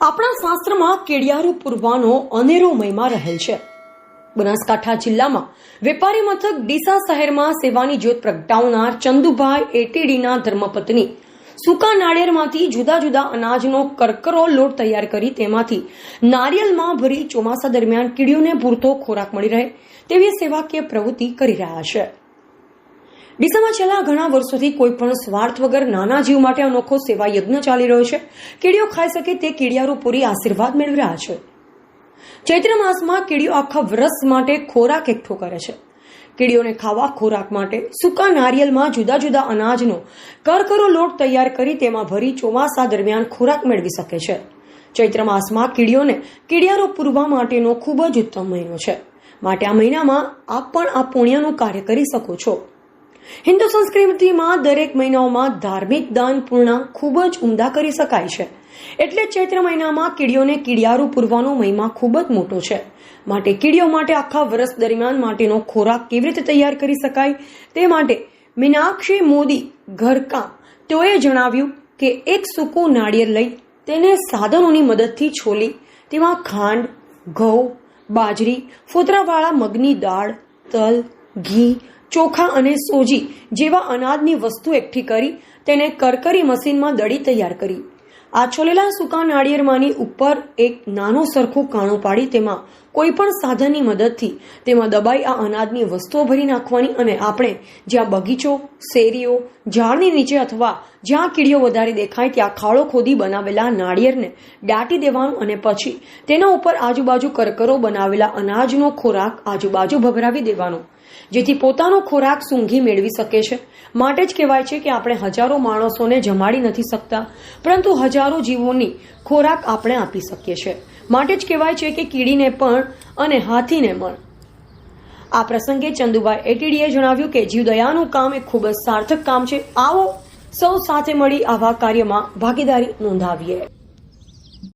આપણા શાસ્ત્રમાં કેડિયારું પૂરવાનો અનેરો મહિમા રહેલ છે। બનાસકાંઠા જિલ્લામાં વેપારી મથક ડીસા શહેરમાં સેવાની જ્યોત પ્રગટાવનાર ચંદુભાઈ એટીડીના ધર્મપત્ની સૂકા નાળિયેરમાંથી જુદા જુદા અનાજનો કરકરો લોટ તૈયાર કરી તેમાંથી નારિયેળમાં ભરી ચોમાસા દરમિયાન કીડીઓને પૂરતો ખોરાક મળી રહે તેવી સેવાકીય પ્રવૃત્તિ કરી રહ્યા છે। ડીસામાં છેલ્લા ઘણા વર્ષોથી કોઈ પણ સ્વાર્થ વગર નાના જીવ માટે અનોખો સેવા યજ્ઞ ચાલી રહ્યો છે। કીડીઓ ખાઈ શકે તે કીડિયારું પૂરી આશીર્વાદ મેળવી રહ્યા છે। ચૈત્ર માસમાં કીડીઓ આખા વર્ષ માટે ખોરાક એકઠો કરે છે। કીડીઓને ખાવા ખોરાક માટે સૂકા નારિયેળમાં જુદા જુદા અનાજનો કરકરો લોટ તૈયાર કરી તેમાં ભરી ચોમાસા દરમિયાન ખોરાક મેળવી શકે છે। ચૈત્ર માસમાં કીડીઓને કીડિયારું પૂરવા માટેનો ખૂબ જ ઉત્તમ મહિનો છે, માટે આ મહિનામાં આપ પણ આ પુણ્યનું કાર્ય કરી શકો છો। હિન્દુ સંસ્કૃતિમાં દરેક મહિનાઓમાં ધાર્મિક દાન પૂર્ણ ખૂબ જ ઉમદા કરી શકાય છે, એટલે ચૈત્ર મહિનામાં કીડીઓને કીડિયારું પૂરવાનો મહિમા ખૂબ જ મોટો છે। માટે કીડીઓ માટે આખા વર્ષ દરમિયાન માટેનો ખોરાક કેવી રીતે તૈયાર કરી શકાય તે માટે મીનાક્ષી મોદી ઘરકામ તેઓએ જણાવ્યું કે એક સૂકું નાળિયેર લઈ તેને સાધનોની મદદથી છોલી તેમાં ખાંડ, ઘઉં, બાજરી, ફોતરાવાળા મગની દાળ, તલ, ઘી, ચોખા અને સોજી જેવા અનાજની વસ્તુ એકઠી કરી તેને કરકરી મશીનમાં દળી તૈયાર કરી। આ છોલેલા સૂકા નાળિયેરમાંની ઉપર એક નાનું સરખું કાણું પાડી તેમાં કોઈ પણ સાધનની મદદથી તેમાં દબાઈ આ અનાજની વસ્તુઓ ભરી નાખવાની અને આપણે જ્યાં બગીચો, શેરીઓ, ઝાડની નીચે અથવા જ્યાં કીડીઓ વધારે દેખાય ત્યાં ખાડો ખોદી બનાવેલા નાળિયેરને દાટી દેવાનું અને પછી તેના ઉપર આજુબાજુ કરકરો બનાવેલા અનાજનો ખોરાક આજુબાજુ ભભરાવી દેવાનો, જેથી પોતાનો ખોરાક સૂંઘી મેળવી શકે છે। માટે જ કહેવાય છે કે આપણે હજારો માણસોને જમાડી નથી શકતા, પરંતુ હજારો જીવોની ખોરાક આપણે આપી શકીએ છીએ। માટે જ કહેવાય છે કે કીડીને પણ અને હાથીને પણ। આ પ્રસંગે ચંદુભાઈ એટીડીએ જણાવ્યું કે જીવદયાનું કામ એ ખૂબ જ સાર્થક કામ છે। આવો સૌ સાથે મળી આવા કાર્યમાં ભાગીદારી નોંધાવીએ।